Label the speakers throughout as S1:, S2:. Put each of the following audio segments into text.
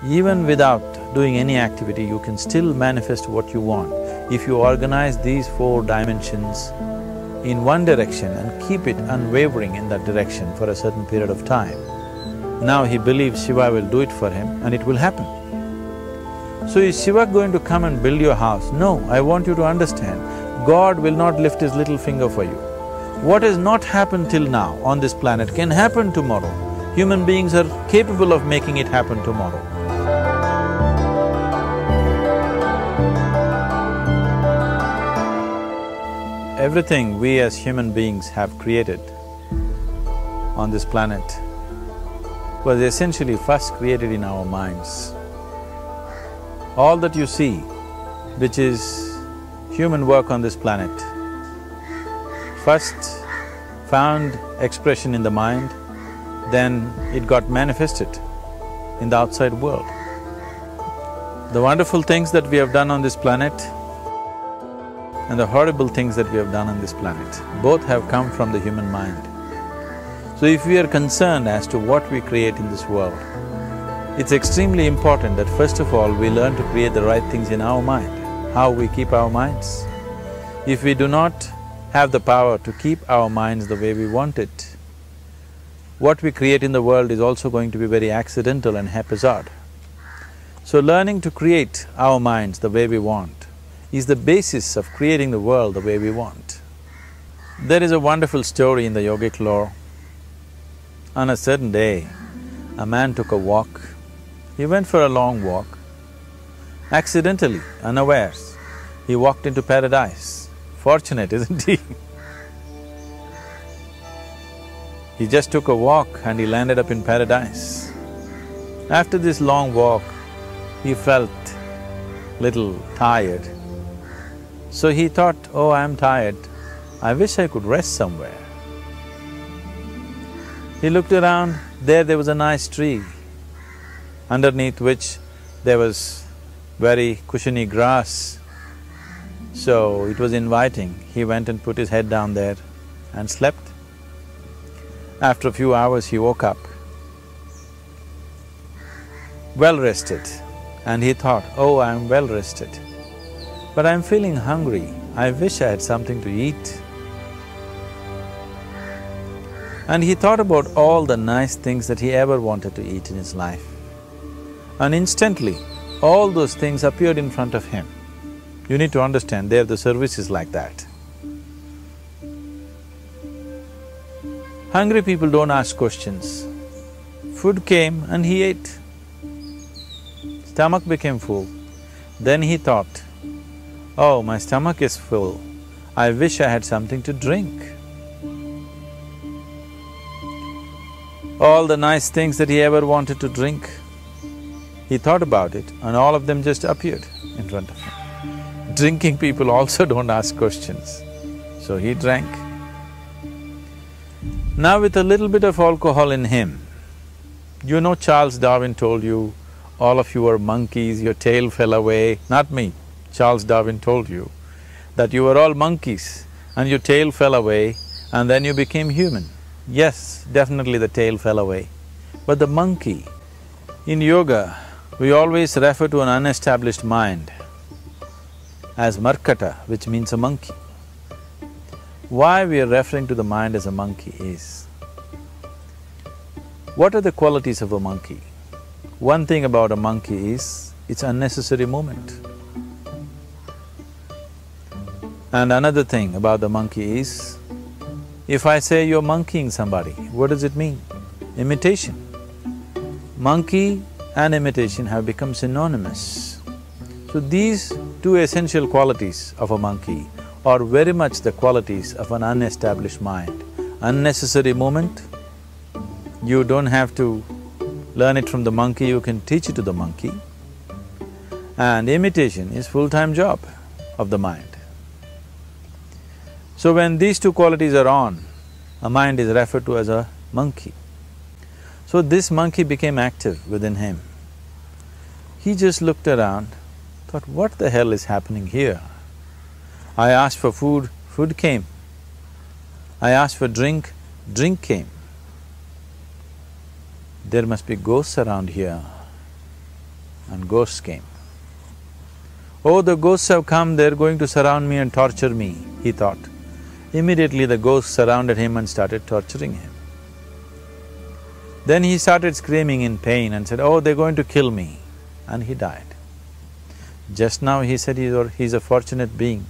S1: Even without doing any activity, you can still manifest what you want if you organize these 4 dimensions in one direction and keep it unwavering in that direction for a certain period of time. Now he believes Shiva will do it for him and it will happen. So is Shiva going to come and build your house? No, I want you to understand, God will not lift his little finger for you. What has not happened till now on this planet can happen tomorrow. Human beings are capable of making it happen tomorrow. Everything we as human beings have created on this planet was essentially first created in our minds. All that you see, which is human work on this planet, first found expression in the mind, then it got manifested in the outside world. The wonderful things that we have done on this planet and the horrible things that we have done on this planet, both have come from the human mind. So if we are concerned as to what we create in this world, it's extremely important that first of all we learn to create the right things in our mind, how we keep our minds. If we do not have the power to keep our minds the way we want it, what we create in the world is also going to be very accidental and haphazard. So learning to create our minds the way we want is the basis of creating the world the way we want. There is a wonderful story in the yogic lore. On a certain day, a man took a walk. He went for a long walk. Accidentally, unawares, he walked into paradise. Fortunate, isn't he? He just took a walk and he landed up in paradise. After this long walk, he felt little tired. So he thought, oh, I'm tired, I wish I could rest somewhere. He looked around, there was a nice tree, underneath which there was very cushiony grass. So it was inviting. He went and put his head down there and slept. After a few hours, he woke up, well rested, and he thought, oh, I'm well rested, but I'm feeling hungry, I wish I had something to eat. And he thought about all the nice things that he ever wanted to eat in his life. And instantly, all those things appeared in front of him. You need to understand, there the service is like that. Hungry people don't ask questions. Food came and he ate. Stomach became full. Then he thought, oh, my stomach is full, I wish I had something to drink. All the nice things that he ever wanted to drink, he thought about it and all of them just appeared in front of him. Drinking people also don't ask questions, so he drank. Now with a little bit of alcohol in him, you know Charles Darwin told you, all of you are monkeys, your tail fell away. Not me, Charles Darwin told you that you were all monkeys and your tail fell away and then you became human. Yes, definitely the tail fell away. But the monkey, in yoga, we always refer to an unestablished mind as markata, which means a monkey. Why we are referring to the mind as a monkey is, what are the qualities of a monkey? One thing about a monkey is, it's unnecessary movement. And another thing about the monkey is, if I say you're monkeying somebody, what does it mean? Imitation. Monkey and imitation have become synonymous. So these two essential qualities of a monkey are very much the qualities of an unestablished mind. Unnecessary movement, you don't have to learn it from the monkey, you can teach it to the monkey. And imitation is full-time job of the mind. So when these two qualities are on, a mind is referred to as a monkey. So this monkey became active within him. He just looked around, thought, what the hell is happening here? I asked for food, food came. I asked for drink, drink came. There must be ghosts around here. and ghosts came. Oh, the ghosts have come, they're going to surround me and torture me, he thought. Immediately the ghosts surrounded him and started torturing him. Then he started screaming in pain and said, oh, they're going to kill me, and he died. Just now he said he's a fortunate being.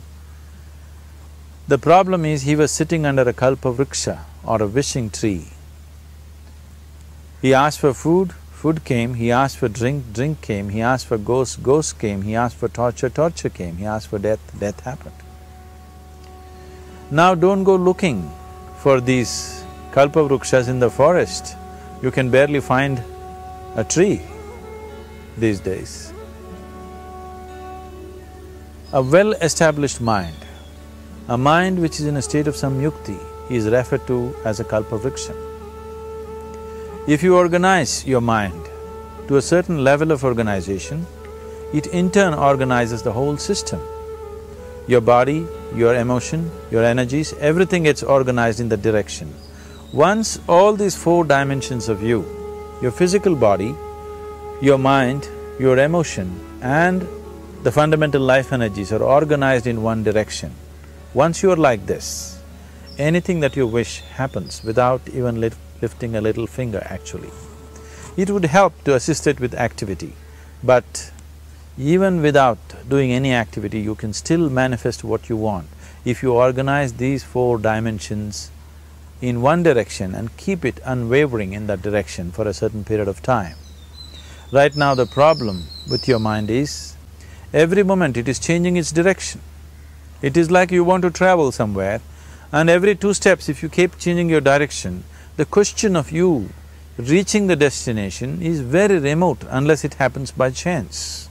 S1: The problem is he was sitting under a kalpavriksha or a wishing tree. He asked for food, food came, he asked for drink, drink came, he asked for ghost, ghost came, he asked for torture, torture came, he asked for death, death happened. Now don't go looking for these kalpavrukshas in the forest. You can barely find a tree these days. A well-established mind, a mind which is in a state of samyukti, is referred to as a kalpavriksha. If you organize your mind to a certain level of organization, it in turn organizes the whole system. Your body, your emotion, your energies, everything gets organized in that direction. Once all these four dimensions of you, your physical body, your mind, your emotion and the fundamental life energies are organized in one direction, once you are like this, anything that you wish happens without even lifting a little finger actually. It would help to assist it with activity, but even without doing any activity, you can still manifest what you want if you organize these four dimensions in one direction and keep it unwavering in that direction for a certain period of time. Right now the problem with your mind is, every moment it is changing its direction. It is like you want to travel somewhere and every 2 steps if you keep changing your direction, the question of you reaching the destination is very remote unless it happens by chance.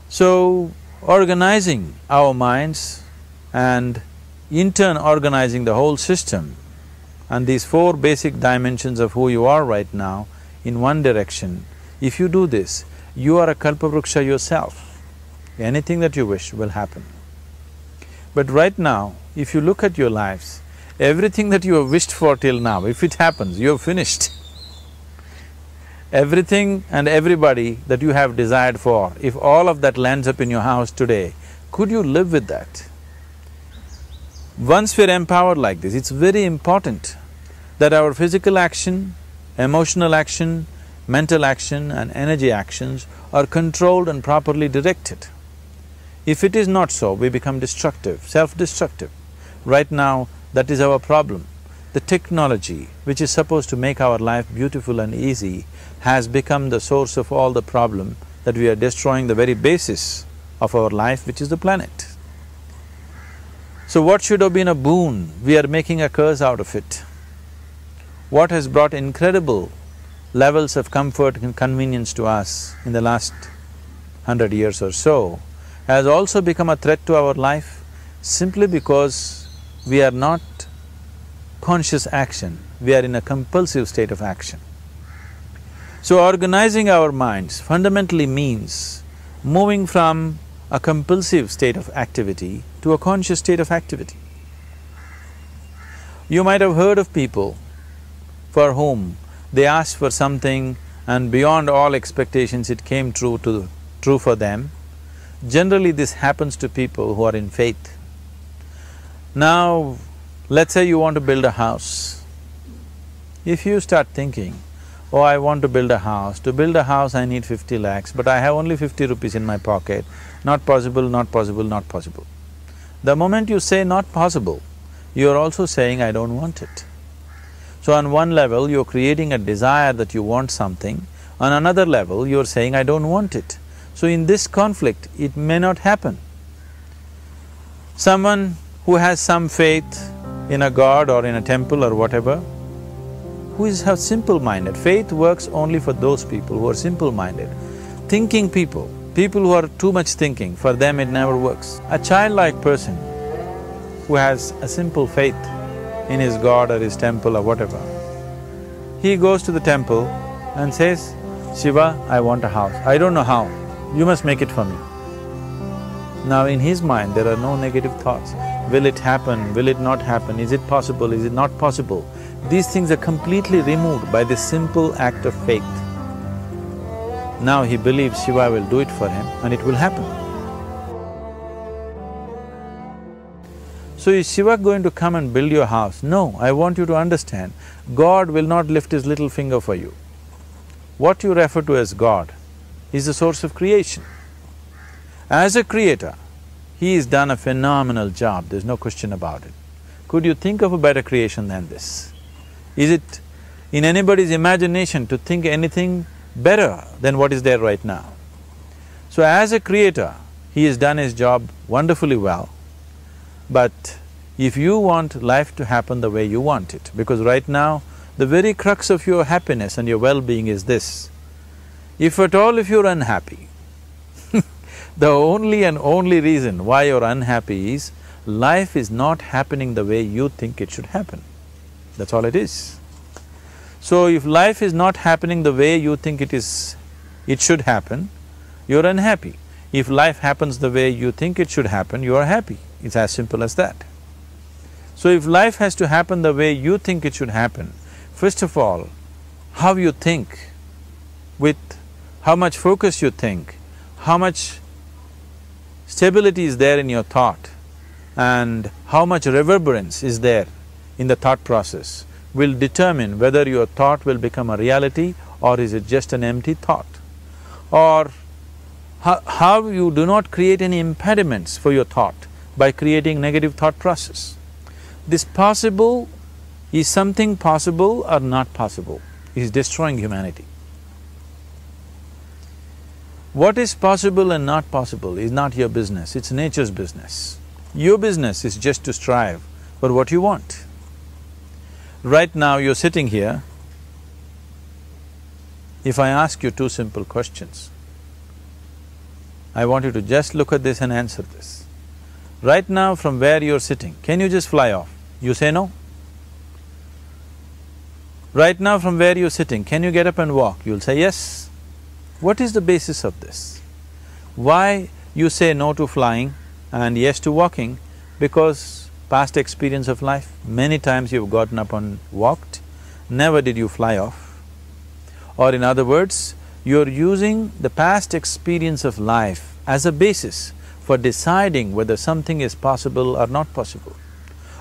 S1: So, organizing our minds and in turn organizing the whole system and these 4 basic dimensions of who you are right now in one direction, if you do this, you are a kalpavruksha yourself. Anything that you wish will happen. But right now, if you look at your lives, everything that you have wished for till now, if it happens, you have finished. Everything and everybody that you have desired for, if all of that lands up in your house today, could you live with that? Once we're empowered like this, it's very important that our physical action, emotional action, mental action and energy actions are controlled and properly directed. If it is not so, we become destructive, self-destructive. Right now, that is our problem. The technology, which is supposed to make our life beautiful and easy, has become the source of all the problem that we are destroying the very basis of our life, which is the planet. So what should have been a boon, we are making a curse out of it. What has brought incredible levels of comfort and convenience to us in the last 100 years or so has also become a threat to our life simply because we are not conscious action, we are in a compulsive state of action. So organizing our minds fundamentally means moving from a compulsive state of activity to a conscious state of activity. You might have heard of people for whom they asked for something and beyond all expectations it came true for them. Generally this happens to people who are in faith. Now, let's say you want to build a house. If you start thinking, oh, I want to build a house. To build a house I need 50 lakhs, but I have only 50 rupees in my pocket. Not possible, not possible, not possible. The moment you say not possible, you are also saying I don't want it. So on one level, you're creating a desire that you want something, on another level, you're saying I don't want it. So in this conflict, it may not happen. Someone who has some faith in a god or in a temple or whatever, who is simple-minded. Faith works only for those people who are simple-minded. Thinking people, people who are too much thinking, for them it never works. A childlike person who has a simple faith in his god or his temple or whatever, he goes to the temple and says, Shiva, I want a house. I don't know how, you must make it for me. Now in his mind there are no negative thoughts. Will it happen? Will it not happen? Is it possible? Is it not possible? These things are completely removed by this simple act of faith. Now he believes Shiva will do it for him and it will happen. So is Shiva going to come and build your house? No, I want you to understand, God will not lift his little finger for you. What you refer to as God is the source of creation. As a creator, he has done a phenomenal job, there's no question about it. Could you think of a better creation than this? Is it in anybody's imagination to think anything better than what is there right now? So as a creator, he has done his job wonderfully well. But if you want life to happen the way you want it, because right now, the very crux of your happiness and your well-being is this. If at all if you're unhappy, the only and only reason why you're unhappy is life is not happening the way you think it should happen. That's all it is. So if life is not happening the way you think it should happen, you're unhappy. If life happens the way you think it should happen, you are happy. It's as simple as that. So if life has to happen the way you think it should happen, first of all, how you think, with how much focus you think, how much stability is there in your thought, and how much reverberance is there in the thought process will determine whether your thought will become a reality or is it just an empty thought. Or how you do not create any impediments for your thought by creating negative thought process. This possible is something possible or not possible, is destroying humanity. What is possible and not possible is not your business, it's nature's business. Your business is just to strive for what you want. Right now you're sitting here, if I ask you two simple questions, I want you to just look at this and answer this. Right now from where you're sitting, can you just fly off? You say no. Right now from where you're sitting, can you get up and walk? You'll say yes. What is the basis of this? Why you say no to flying and yes to walking? Because past experience of life, many times you've gotten up and walked, never did you fly off. Or in other words, you're using the past experience of life as a basis for deciding whether something is possible or not possible.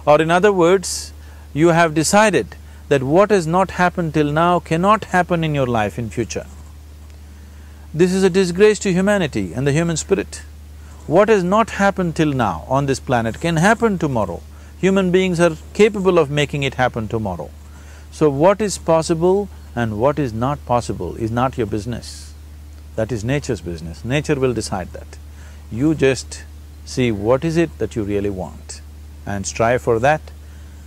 S1: Or in other words, you have decided that what has not happened till now cannot happen in your life in future. This is a disgrace to humanity and the human spirit. What has not happened till now on this planet can happen tomorrow. Human beings are capable of making it happen tomorrow. So what is possible and what is not possible is not your business. That is nature's business. Nature will decide that. You just see what is it that you really want and strive for that.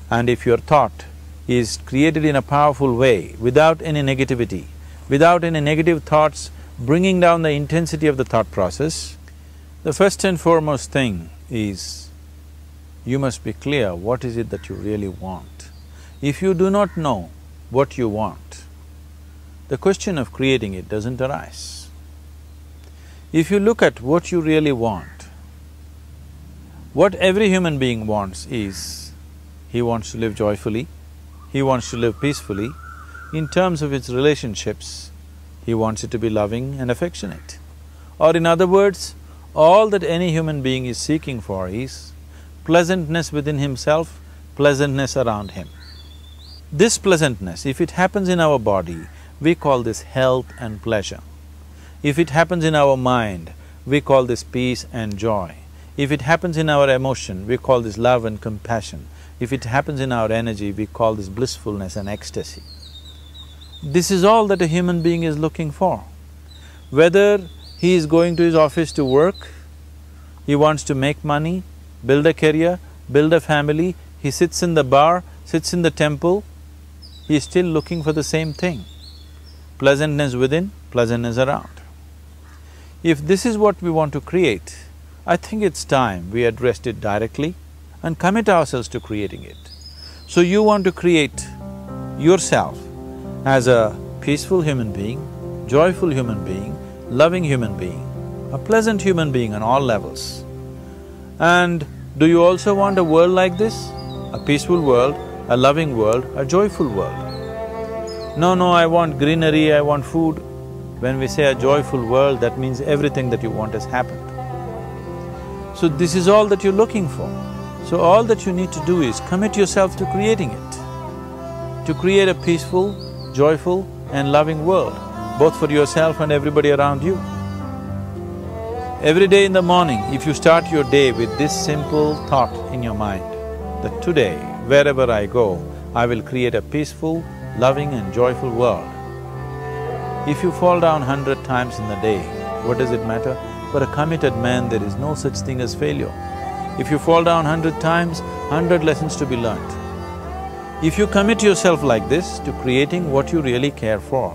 S1: And if your thought is created in a powerful way, without any negativity, without any negative thoughts bringing down the intensity of the thought process, the first and foremost thing is you must be clear what is it that you really want. If you do not know what you want, the question of creating it doesn't arise. If you look at what you really want, what every human being wants is, he wants to live joyfully, he wants to live peacefully. In terms of its relationships, he wants it to be loving and affectionate. Or in other words, all that any human being is seeking for is pleasantness within himself, pleasantness around him. This pleasantness, if it happens in our body, we call this health and pleasure. If it happens in our mind, we call this peace and joy. If it happens in our emotion, we call this love and compassion. If it happens in our energy, we call this blissfulness and ecstasy. This is all that a human being is looking for. Whether he is going to his office to work, he wants to make money, build a career, build a family, he sits in the bar, sits in the temple, he is still looking for the same thing. Pleasantness within, pleasantness around. If this is what we want to create, I think it's time we addressed it directly and commit ourselves to creating it. So you want to create yourself as a peaceful human being, joyful human being, loving human being, a pleasant human being on all levels. And do you also want a world like this? A peaceful world, a loving world, a joyful world? No, I want greenery, I want food. When we say a joyful world, that means everything that you want has happened. So this is all that you're looking for. So all that you need to do is commit yourself to creating it, to create a peaceful, joyful and loving world, both for yourself and everybody around you. Every day in the morning, if you start your day with this simple thought in your mind, that today, wherever I go, I will create a peaceful, loving and joyful world. If you fall down 100 times in the day, what does it matter? For a committed man, there is no such thing as failure. If you fall down 100 times, 100 lessons to be learnt. If you commit yourself like this to creating what you really care for,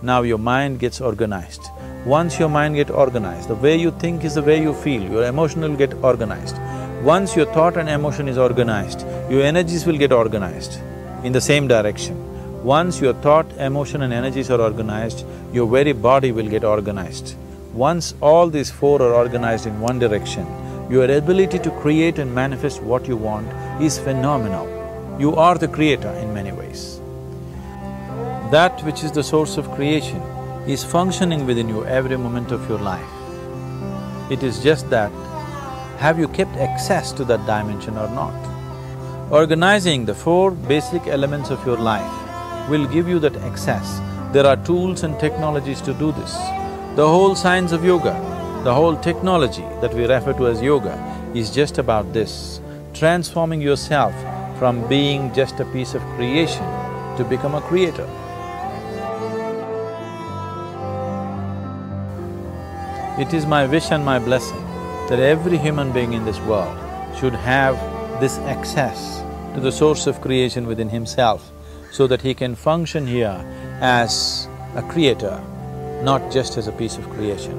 S1: now your mind gets organized. Once your mind gets organized, the way you think is the way you feel, your emotion will get organized. Once your thought and emotion is organized, your energies will get organized in the same direction. Once your thought, emotion and energies are organized, your very body will get organized. Once all these four are organized in one direction, your ability to create and manifest what you want is phenomenal. You are the creator in many ways. That which is the source of creation is functioning within you every moment of your life. It is just that, have you kept access to that dimension or not? Organizing the four basic elements of your life will give you that access. There are tools and technologies to do this. The whole science of yoga, the whole technology that we refer to as yoga is just about this, transforming yourself from being just a piece of creation to become a creator. It is my wish and my blessing that every human being in this world should have this access to the source of creation within himself, so that he can function here as a creator, not just as a piece of creation.